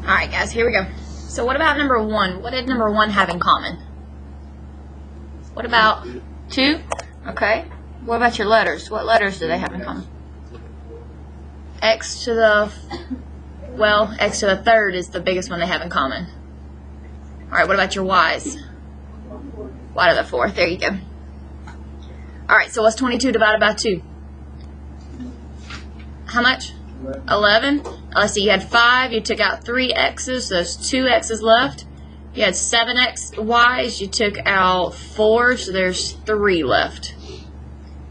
Alright guys, here we go. So what about number 1? What did number 1 have in common? What about 2? Okay. What about your letters? What letters do they have in common? X to the, well, x to the third is the biggest one they have in common. Alright, what about your y's? Y to the fourth. There you go. Alright, so what's 22 divided by 2? How much? 11. Let's see, you had 5, you took out 3 x's, so there's 2 x's left. You had 7 y's, you took out 4, so there's 3 left.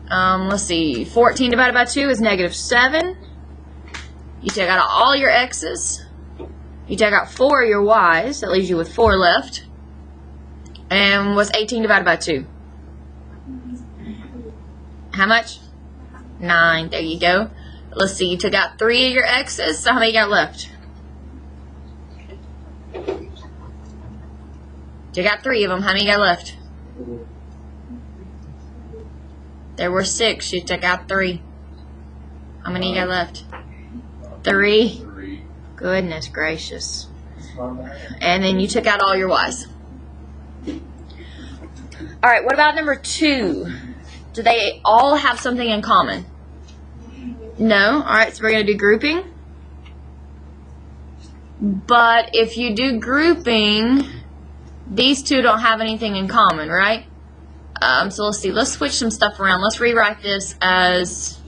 Let's see, 14 divided by 2 is negative 7. You take out all your x's. You take out 4 of your y's, that leaves you with 4 left. And what's 18 divided by 2? How much? 9, there you go. Let's see, you took out 3 of your x's, so how many you got left? You got 3 of them, how many you got left? There were 6, you took out 3. How many you got left? 3. Goodness gracious. And then you took out all your y's. Alright, what about number 2? Do they all have something in common? No. Alright, so we're going to do grouping. But if you do grouping, these two don't have anything in common, right? So let's see. Let's switch some stuff around. Let's rewrite this as,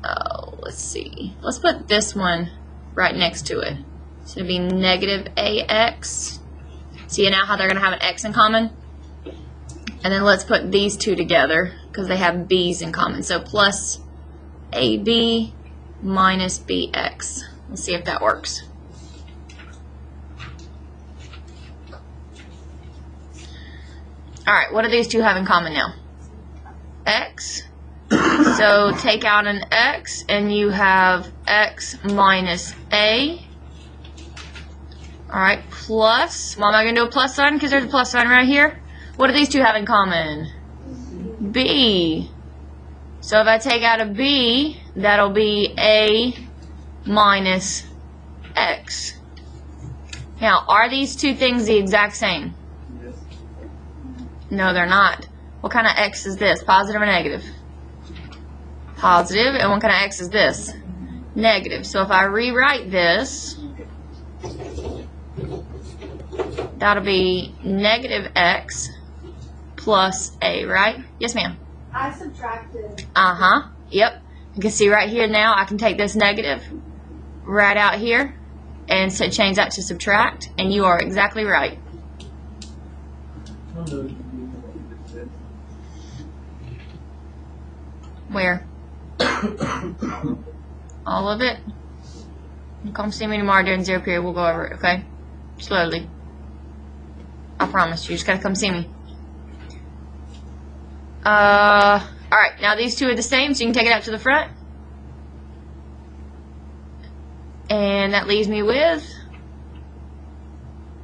let's see. Let's put this one right next to it. So it'll be negative ax. See now how they're going to have an x in common? And then let's put these two together because they have b's in common. So plus ab minus bx. Let's see if that works. Alright, what do these two have in common now? X. So take out an x and you have x minus a. Alright, plus. Why am I going to do a plus sign? Because there's a plus sign right here. What do these two have in common? B. So if I take out a b, that'll be a minus x. Now, are these two things the exact same? No, they're not. What kind of x is this? Positive or negative? Positive. And what kind of x is this? Negative. So if I rewrite this, that'll be negative x plus a, right? Yes, ma'am. I subtracted. Uh-huh. Yep. You can see right here now I can take this negative right out here and so change that to subtract, and you are exactly right. Where? All of it? Come see me tomorrow during zero period. We'll go over it, okay? Slowly. I promise you. You just gotta come see me. Alright, now these two are the same, so you can take it out to the front. And that leaves me with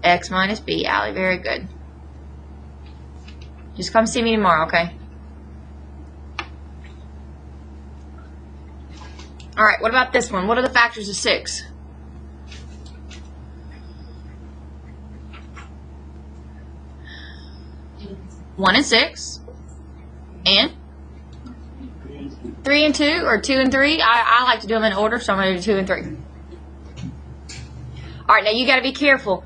x minus b. Allie, very good. Just come see me tomorrow, okay? Alright, what about this one? What are the factors of 6? One and 6. And 3 and 2, or 2 and 3. I like to do them in order, so I'm going to do 2 and 3. Alright, now you got to be careful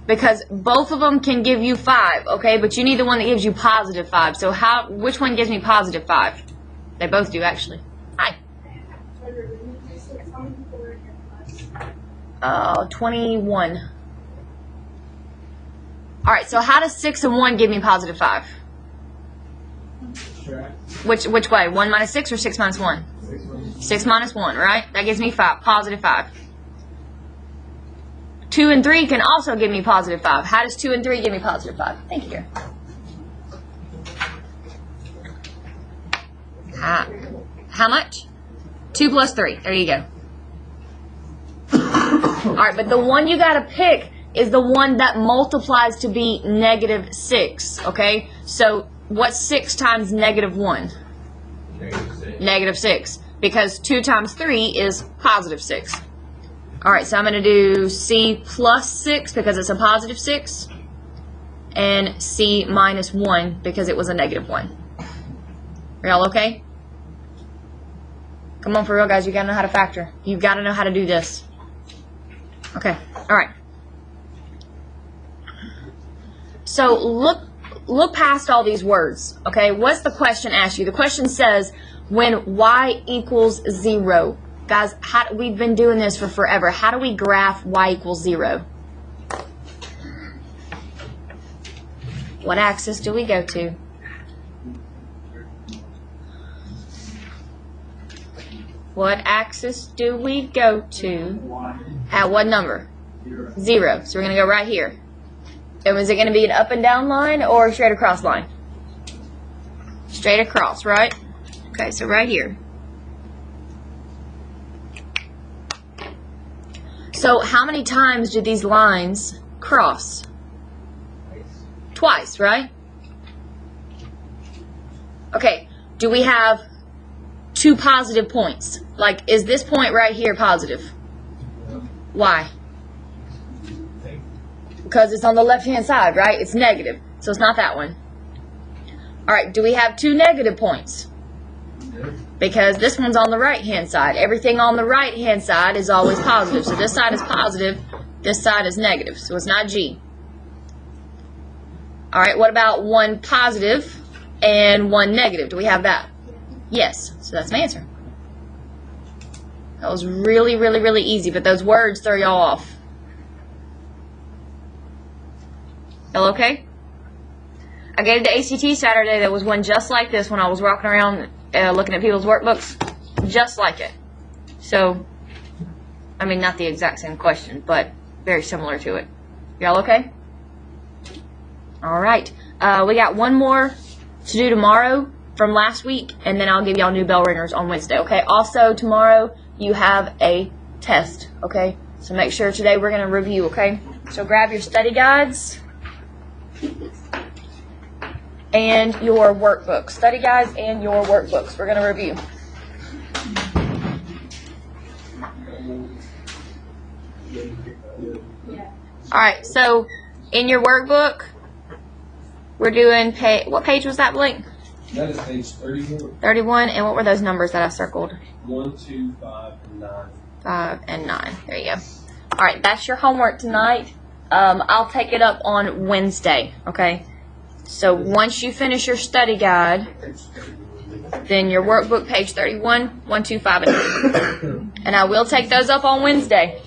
because both of them can give you 5, okay? But you need the one that gives you positive 5. So which one gives me positive 5? They both do, actually. Hi. 21. Alright, so how does 6 and 1 give me positive 5? Which way? 1 minus 6 or 6 minus 1? 6 minus 1, right? That gives me 5, positive 5. 2 and 3 can also give me positive 5. How does 2 and 3 give me positive 5? Thank you, dear. How much? 2 plus 3. There you go. Alright, but the one you gotta pick is the one that multiplies to be negative 6, okay? So, what's 6 times negative 1? Negative 6. Negative 6. Because 2 times 3 is positive 6. Alright, so I'm going to do C plus 6 because it's a positive 6. And C minus 1 because it was a negative 1. Are y'all okay? Come on, for real, guys. You got to know how to factor. You've got to know how to do this. Okay. Alright. So look past all these words. Okay. What's the question asked you? The question says, when y equals 0. Guys, we've been doing this for forever. How do we graph y equals 0? What axis do we go to? What axis do we go to? At what number? 0. So we're going to go right here. And is it going to be an up and down line or a straight across line? Straight across, right? Okay, so right here. So how many times do these lines cross? Twice, right? Okay, do we have 2 positive points? Like, is this point right here positive? Why? Because it's on the left-hand side, right? It's negative, so it's not that one. All right, do we have 2 negative points? Because this one's on the right-hand side. Everything on the right-hand side is always positive. So this side is positive, this side is negative. So it's not G. All right, what about 1 positive and 1 negative? Do we have that? Yes, so that's my answer. That was really, really, really easy, but those words throw y'all off. Y'all okay? I gave the ACT Saturday. There was one just like this when I was walking around looking at people's workbooks. Just like it. So, I mean, not the exact same question, but very similar to it. Y'all okay? All right. We got one more to do tomorrow from last week, and then I'll give y'all new bell ringers on Wednesday, okay? Also, tomorrow you have a test, okay? So make sure today we're going to review, okay? So grab your study guides and your workbooks. Study guides and your workbooks. We're going to review. All right, so in your workbook, we're doing what page was that, Blake? That is page 31. 31, and what were those numbers that I circled? 1, 2, 5, and 9. 5 and 9. There you go. All right, that's your homework tonight. I'll take it up on Wednesday, okay? So once you finish your study guide, then your workbook, page 31, 1, 2, 5, and 9. And I will take those up on Wednesday.